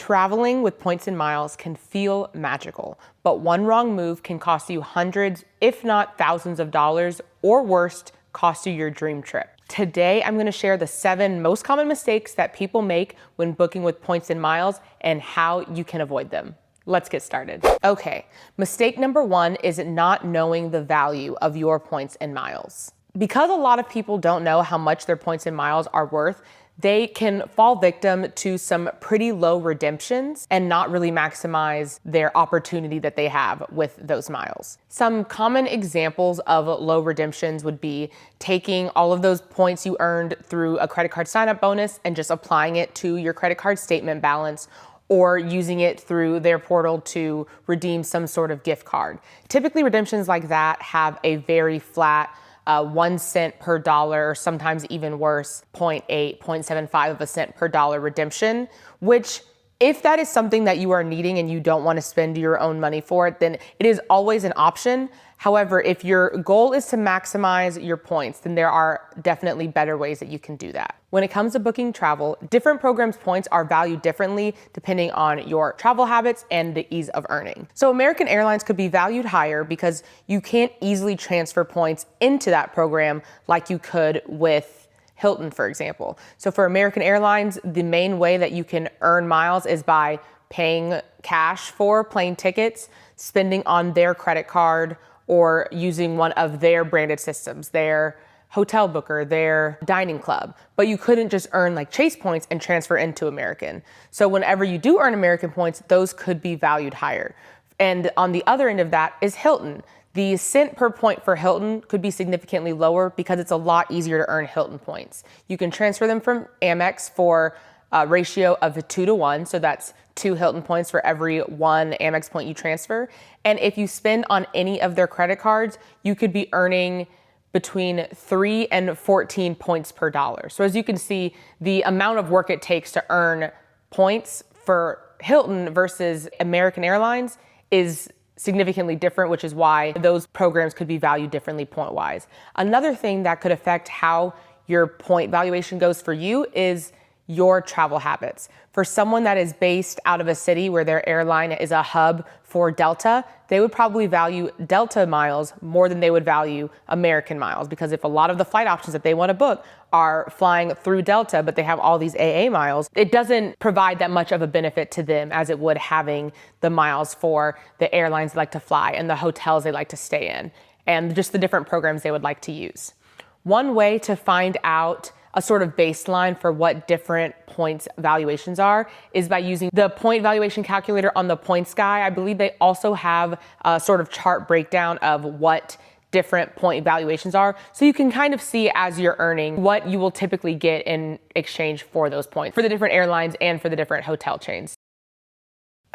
Traveling with points and miles can feel magical, but one wrong move can cost you hundreds, if not thousands of dollars, or worse, cost you your dream trip. Today, I'm going to share the 7 most common mistakes that people make when booking with points and miles and how you can avoid them. Let's get started. Okay, mistake number 1 is not knowing the value of your points and miles. Because a lot of people don't know how much their points and miles are worth, they can fall victim to some pretty low redemptions and not really maximize their opportunity that they have with those miles. Some common examples of low redemptions would be taking all of those points you earned through a credit card sign-up bonus and just applying it to your credit card statement balance, or using it through their portal to redeem some sort of gift card. Typically, redemptions like that have a very flat 1 cent per dollar, or sometimes even worse, 0.8, 0.75 of a cent per dollar redemption, which if that is something that you are needing and you don't want to spend your own money for it, then it is always an option. However, if your goal is to maximize your points, then there are definitely better ways that you can do that. When it comes to booking travel, different programs' points are valued differently depending on your travel habits and the ease of earning. So American Airlines could be valued higher because you can't easily transfer points into that program like you could with Hilton, for example. So for American Airlines, the main way that you can earn miles is by paying cash for plane tickets, spending on their credit card, or using one of their branded systems, their hotel booker, their dining club. But you couldn't just earn like Chase points and transfer into American. So whenever you do earn American points, those could be valued higher. And on the other end of that is Hilton. The cent per point for Hilton could be significantly lower because it's a lot easier to earn Hilton points. You can transfer them from Amex for a ratio of 2-to-1, so that's 2 Hilton points for every 1 Amex point you transfer. And if you spend on any of their credit cards, you could be earning between 3 and 14 points per dollar. So as you can see, the amount of work it takes to earn points for Hilton versus American Airlines is significantly different, which is why those programs could be valued differently point-wise. Another thing that could affect how your point valuation goes for you is your travel habits. For someone that is based out of a city where their airline is a hub for Delta, they would probably value Delta miles more than they would value American miles, because if a lot of the flight options that they want to book are flying through Delta, but they have all these AA miles, it doesn't provide that much of a benefit to them as it would having the miles for the airlines they like to fly and the hotels they like to stay in, and just the different programs they would like to use. One way to find out a sort of baseline for what different points valuations are is by using the point valuation calculator on the Points Guy. I believe they also have a sort of chart breakdown of what different point valuations are. So you can kind of see as you're earning what you will typically get in exchange for those points for the different airlines and for the different hotel chains.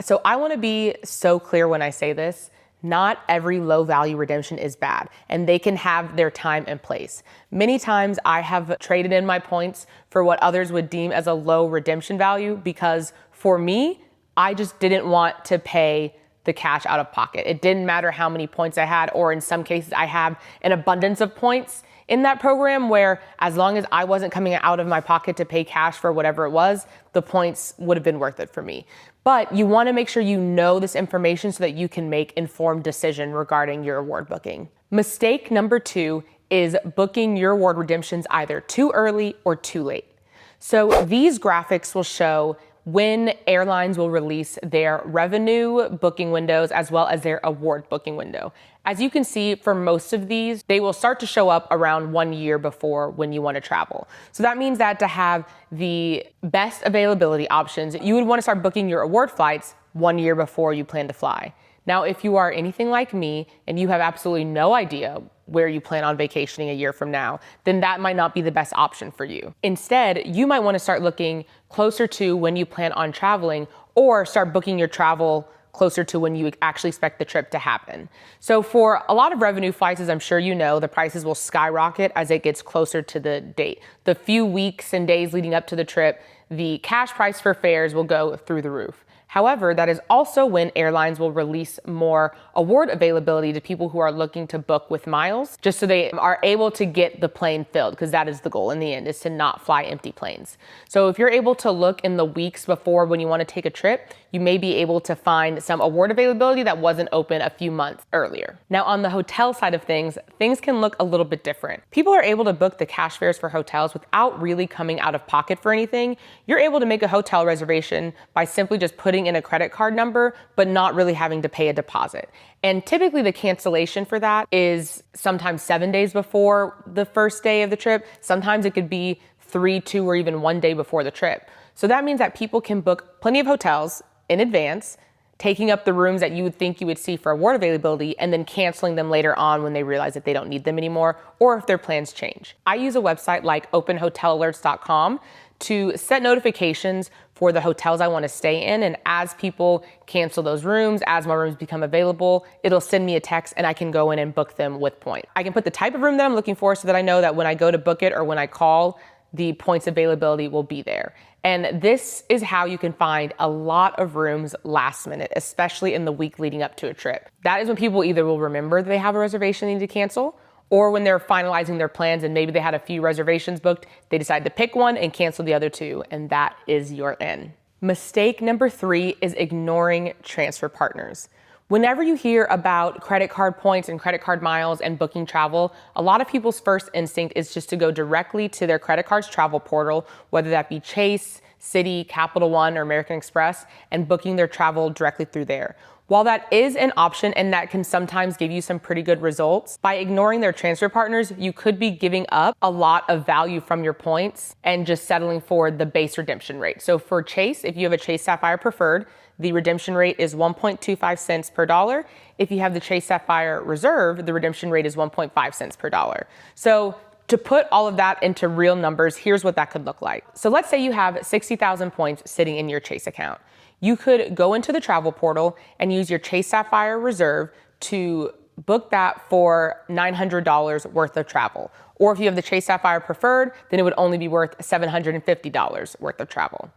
So I want to be so clear when I say this. Not every low value redemption is bad, and they can have their time and place. Many times I have traded in my points for what others would deem as a low redemption value because for me, I just didn't want to pay the cash out of pocket. It didn't matter how many points I had, or in some cases I have an abundance of points in that program where as long as I wasn't coming out of my pocket to pay cash for whatever it was, the points would have been worth it for me. But you want to make sure you know this information so that you can make informed decision regarding your award booking. Mistake number 2 is booking your award redemptions either too early or too late. So these graphics will show when airlines will release their revenue booking windows as well as their award booking window. As you can see, for most of these, they will start to show up around 1 year before when you want to travel. So that means that to have the best availability options, you would want to start booking your award flights 1 year before you plan to fly. Now, if you are anything like me and you have absolutely no idea where you plan on vacationing a year from now, then that might not be the best option for you. Instead, you might want to start looking closer to when you plan on traveling, or start booking your travel closer to when you actually expect the trip to happen. So for a lot of revenue flights, as I'm sure you know, the prices will skyrocket as it gets closer to the date. The few weeks and days leading up to the trip, the cash price for fares will go through the roof. However, that is also when airlines will release more award availability to people who are looking to book with miles, just so they are able to get the plane filled, because that is the goal in the end, is to not fly empty planes. So if you're able to look in the weeks before when you want to take a trip, you may be able to find some award availability that wasn't open a few months earlier. Now, on the hotel side of things can look a little bit different. People are able to book the cash fares for hotels without really coming out of pocket for anything. You're able to make a hotel reservation by simply just putting in a credit card number, but not really having to pay a deposit. And typically the cancellation for that is sometimes 7 days before the first day of the trip. Sometimes it could be 3, 2, or even 1 day before the trip. So that means that people can book plenty of hotels in advance, taking up the rooms that you would think you would see for award availability, and then canceling them later on when they realize that they don't need them anymore, or if their plans change. I use a website like openhotellalerts.com to set notifications for the hotels I want to stay in. And as people cancel those rooms, as more rooms become available, it'll send me a text and I can go in and book them with points. I can put the type of room that I'm looking for so that I know that when I go to book it or when I call, the points availability will be there. And this is how you can find a lot of rooms last minute, especially in the week leading up to a trip. That is when people either will remember that they have a reservation they need to cancel, or when they're finalizing their plans and maybe they had a few reservations booked, they decide to pick one and cancel the other two, and that is your in. Mistake number 3 is ignoring transfer partners. Whenever you hear about credit card points and credit card miles and booking travel, a lot of people's first instinct is just to go directly to their credit card's travel portal, whether that be Chase, Citi, Capital One, or American Express, and booking their travel directly through there. While that is an option and that can sometimes give you some pretty good results, by ignoring their transfer partners, you could be giving up a lot of value from your points and just settling for the base redemption rate. So for Chase, if you have a Chase Sapphire Preferred, the redemption rate is 1.25 cents per dollar. If you have the Chase Sapphire Reserve, the redemption rate is 1.5 cents per dollar. So to put all of that into real numbers, here's what that could look like. So let's say you have 60,000 points sitting in your Chase account. You could go into the travel portal and use your Chase Sapphire Reserve to book that for $900 worth of travel. Or if you have the Chase Sapphire Preferred, then it would only be worth $750 worth of travel.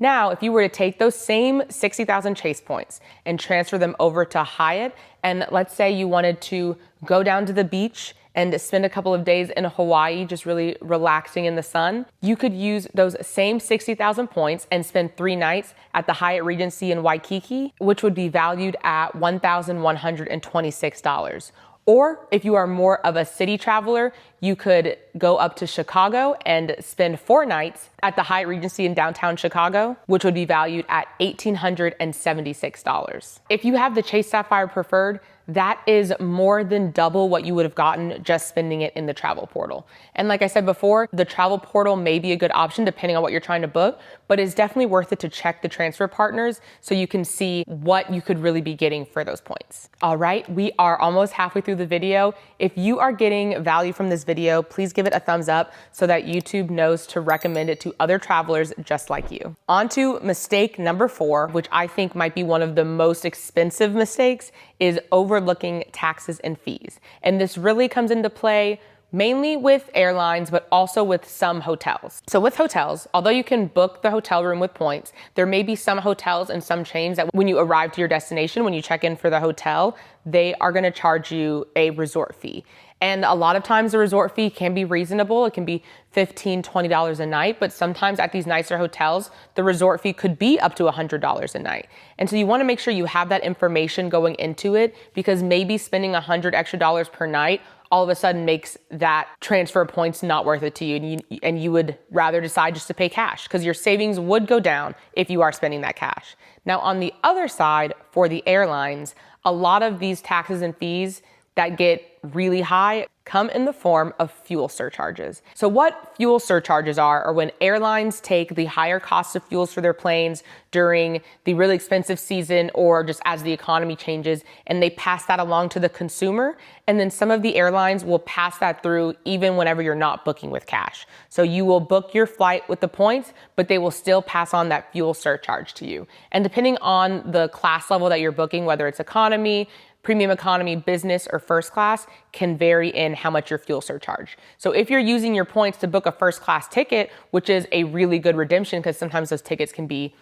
Now, if you were to take those same 60,000 Chase points and transfer them over to Hyatt, and let's say you wanted to go down to the beach and spend a couple of days in Hawaii just really relaxing in the sun, you could use those same 60,000 points and spend 3 nights at the Hyatt Regency in Waikiki, which would be valued at $1,126. Or if you are more of a city traveler, you could go up to Chicago and spend 4 nights at the Hyatt Regency in downtown Chicago, which would be valued at $1,876. If you have the Chase Sapphire Preferred, that is more than double what you would have gotten just spending it in the travel portal. And like I said before, the travel portal may be a good option depending on what you're trying to book, but it's definitely worth it to check the transfer partners so you can see what you could really be getting for those points. All right, we are almost halfway through the video. If you are getting value from this video, please give it a thumbs up so that YouTube knows to recommend it to other travelers just like you. On to mistake number 4, which I think might be one of the most expensive mistakes, is overlooking taxes and fees. And this really comes into play mainly with airlines, but also with some hotels. So with hotels, although you can book the hotel room with points, there may be some hotels and some chains that when you arrive to your destination, when you check in for the hotel, they are gonna charge you a resort fee. And a lot of times the resort fee can be reasonable. It can be $15, $20 a night, but sometimes at these nicer hotels, the resort fee could be up to $100 a night. And so you wanna make sure you have that information going into it, because maybe spending $100 extra per night all of a sudden makes that transfer points not worth it to you, and you would rather decide just to pay cash, because your savings would go down if you are spending that cash. Now on the other side, for the airlines, a lot of these taxes and fees that get really high come in the form of fuel surcharges. So what fuel surcharges are when airlines take the higher costs of fuels for their planes during the really expensive season or just as the economy changes, and they pass that along to the consumer. And then some of the airlines will pass that through even whenever you're not booking with cash. So you will book your flight with the points, but they will still pass on that fuel surcharge to you. And depending on the class level that you're booking, whether it's economy, premium economy, business, or first class can vary in how much your fuel surcharge. So if you're using your points to book a first class ticket, which is a really good redemption because sometimes those tickets can be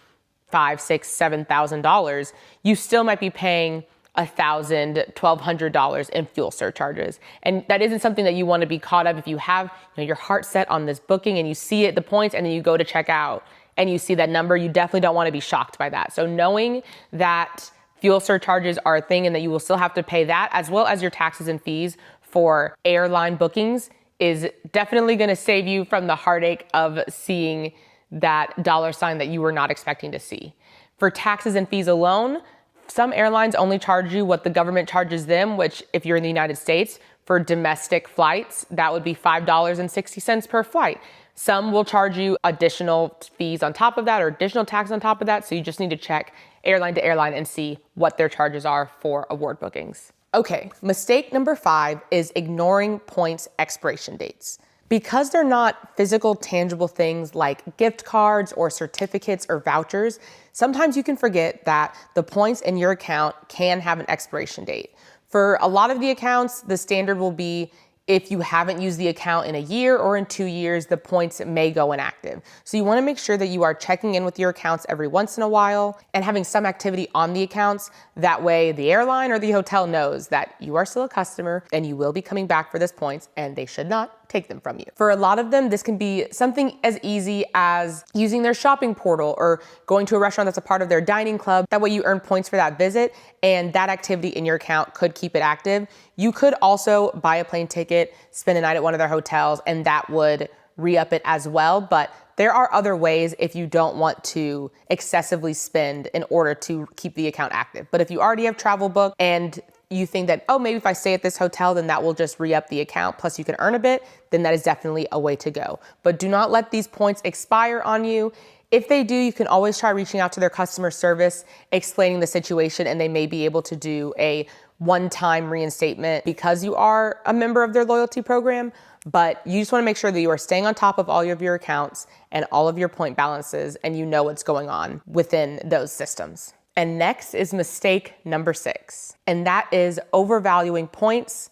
$5,000, $6,000, $7,000, you still might be paying $1,000, $1,200 in fuel surcharges. And that isn't something that you want to be caught up if you have your heart set on this booking and you see it, the points, and then you go to check out and you see that number. You definitely don't want to be shocked by that. So knowing that fuel surcharges are a thing and that you will still have to pay that as well as your taxes and fees for airline bookings is definitely going to save you from the heartache of seeing that dollar sign that you were not expecting to see. For taxes and fees alone, some airlines only charge you what the government charges them, which if you're in the United States, for domestic flights, that would be $5.60 per flight. Some will charge you additional fees on top of that or additional tax on top of that. So you just need to check airline to airline and see what their charges are for award bookings. Okay, mistake number 5 is ignoring points expiration dates. Because they're not physical, tangible things like gift cards or certificates or vouchers, sometimes you can forget that the points in your account can have an expiration date. For a lot of the accounts, the standard will be if you haven't used the account in a year or in 2 years, the points may go inactive. So you wanna make sure that you are checking in with your accounts every once in a while and having some activity on the accounts. That way the airline or the hotel knows that you are still a customer and you will be coming back for those points and they should not take them from you. For a lot of them, this can be something as easy as using their shopping portal or going to a restaurant that's a part of their dining club. That way you earn points for that visit and that activity in your account could keep it active. You could also buy a plane ticket, spend a night at one of their hotels, and that would re-up it as well. But there are other ways if you don't want to excessively spend in order to keep the account active. But if you already have travel booked and you think that, oh, maybe if I stay at this hotel, then that will just re-up the account, plus you can earn a bit, then that is definitely a way to go. But do not let these points expire on you. If they do, you can always try reaching out to their customer service, explaining the situation, and they may be able to do a one-time reinstatement because you are a member of their loyalty program. But you just want to make sure that you are staying on top of all of your accounts and all of your point balances, and you know what's going on within those systems. And next is mistake number 6, and that is overvaluing points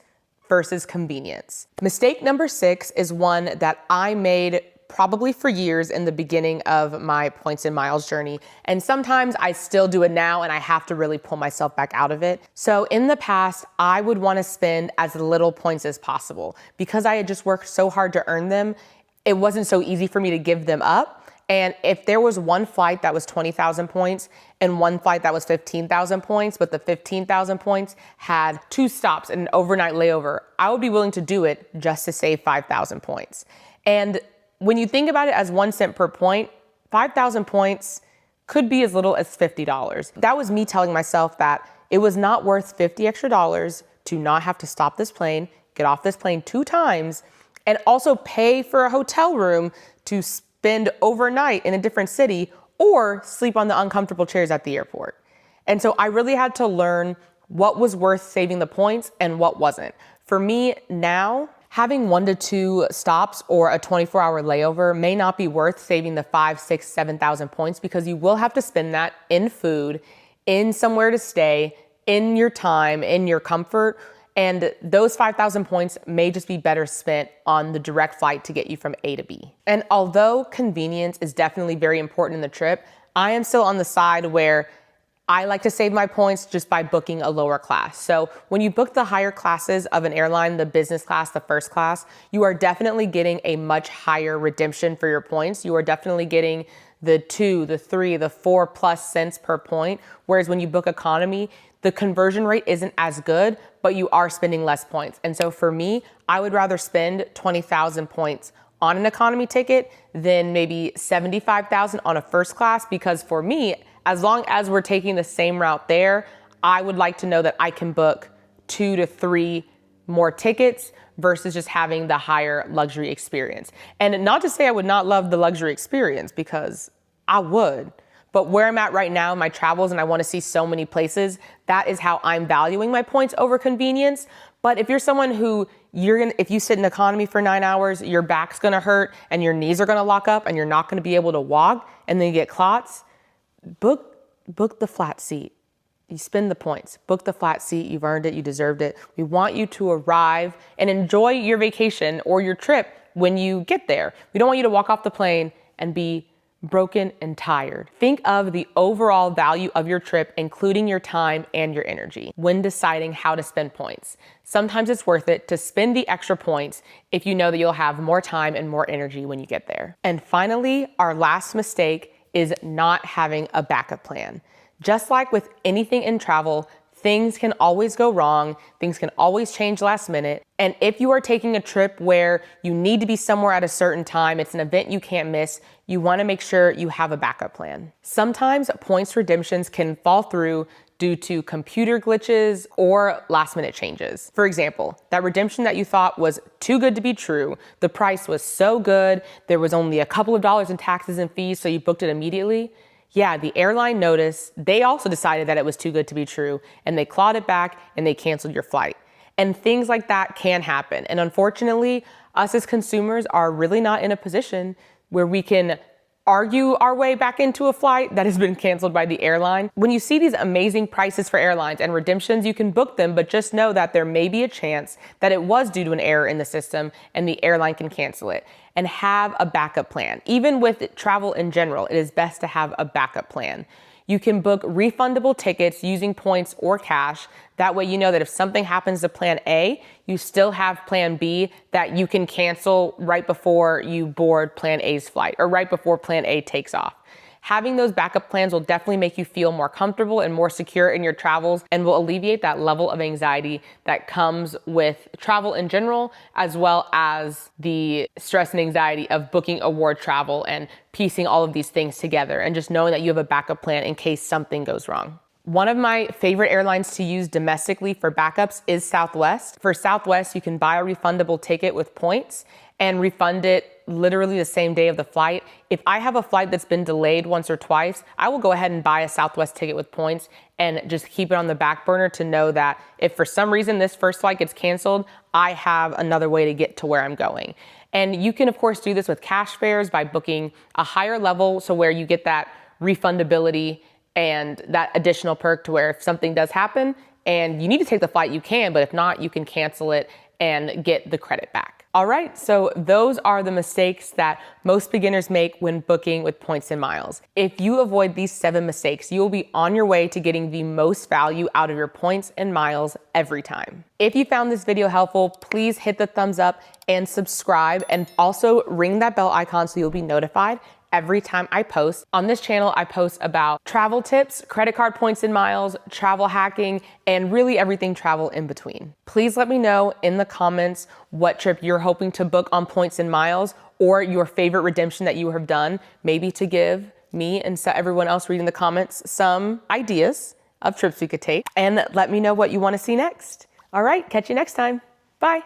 versus convenience. Mistake number 6 is one that I made probably for years in the beginning of my points and miles journey. And sometimes I still do it now and I have to really pull myself back out of it. So in the past, I would want to spend as little points as possible because I had just worked so hard to earn them. It wasn't so easy for me to give them up. And if there was one flight that was 20,000 points and one flight that was 15,000 points, but the 15,000 points had 2 stops and an overnight layover, I would be willing to do it just to save 5,000 points. And when you think about it as 1 cent per point, 5,000 points could be as little as $50. That was me telling myself that it was not worth 50 extra dollars to not have to stop this plane, get off this plane 2 times, and also pay for a hotel room to spend overnight in a different city or sleep on the uncomfortable chairs at the airport. And so I really had to learn what was worth saving the points and what wasn't. For me now, having 1 to 2 stops or a 24-hour layover may not be worth saving the 5, 6, 7,000 points because you will have to spend that in food, in somewhere to stay, in your time, in your comfort. And those 5,000 points may just be better spent on the direct flight to get you from A to B. And although convenience is definitely very important in the trip, I am still on the side where I like to save my points just by booking a lower class. So when you book the higher classes of an airline, the business class, the first class, you are definitely getting a much higher redemption for your points. You are definitely getting the 2, the 3, the 4+ cents per point. Whereas when you book economy, the conversion rate isn't as good, but you are spending less points. And so for me, I would rather spend 20,000 points on an economy ticket than maybe 75,000 on a first class, because for me, as long as we're taking the same route there, I would like to know that I can book 2 to 3 more tickets versus just having the higher luxury experience. And not to say I would not love the luxury experience, because I would. But where I'm at right now in my travels, and I want to see so many places, that is how I'm valuing my points over convenience. But if you're someone who if you sit in economy for 9 hours, your back's gonna hurt and your knees are gonna lock up and you're not gonna be able to walk and then you get clots, book the flat seat. You spend the points, book the flat seat, you've earned it, you deserved it. We want you to arrive and enjoy your vacation or your trip when you get there. We don't want you to walk off the plane and be broken and tired. Think of the overall value of your trip, including your time and your energy, when deciding how to spend points. Sometimes it's worth it to spend the extra points if you know that you'll have more time and more energy when you get there. And finally, our last mistake is not having a backup plan. Just like with anything in travel, things can always go wrong, things can always change last minute. And if you are taking a trip where you need to be somewhere at a certain time, it's an event you can't miss, you want to make sure you have a backup plan. Sometimes points redemptions can fall through due to computer glitches or last minute changes. For example, that redemption that you thought was too good to be true, the price was so good, there was only a couple of dollars in taxes and fees, so you booked it immediately. Yeah, the airline noticed, they also decided that it was too good to be true, and they clawed it back and they canceled your flight. And things like that can happen. And unfortunately, us as consumers are really not in a position where we can argue our way back into a flight that has been canceled by the airline. When you see these amazing prices for airlines and redemptions, you can book them, but just know that there may be a chance that it was due to an error in the system and the airline can cancel it. And have a backup plan. Even with travel in general, it is best to have a backup plan. You can book refundable tickets using points or cash. That way you know that if something happens to plan A, you still have plan B that you can cancel right before you board plan A's flight or right before plan A takes off. Having those backup plans will definitely make you feel more comfortable and more secure in your travels and will alleviate that level of anxiety that comes with travel in general, as well as the stress and anxiety of booking award travel and piecing all of these things together and just knowing that you have a backup plan in case something goes wrong. One of my favorite airlines to use domestically for backups is Southwest. For Southwest, you can buy a refundable ticket with points and refund it literally the same day of the flight. If I have a flight that's been delayed once or twice, I will go ahead and buy a Southwest ticket with points and just keep it on the back burner to know that if for some reason this first flight gets canceled, I have another way to get to where I'm going. And you can of course do this with cash fares by booking a higher level, so where you get that refundability and that additional perk to where if something does happen and you need to take the flight, you can, but if not, you can cancel it and get the credit back. All right, so those are the mistakes that most beginners make when booking with points and miles. If you avoid these 7 mistakes, you will be on your way to getting the most value out of your points and miles every time. If you found this video helpful, please hit the thumbs up and subscribe, and also ring that bell icon so you'll be notified every time I post. On this channel, I post about travel tips, credit card points and miles, travel hacking, and really everything travel in between. Please let me know in the comments what trip you're hoping to book on points and miles, or your favorite redemption that you have done, maybe to give me and everyone else reading the comments some ideas of trips we could take. And let me know what you want to see next. All right, catch you next time. Bye.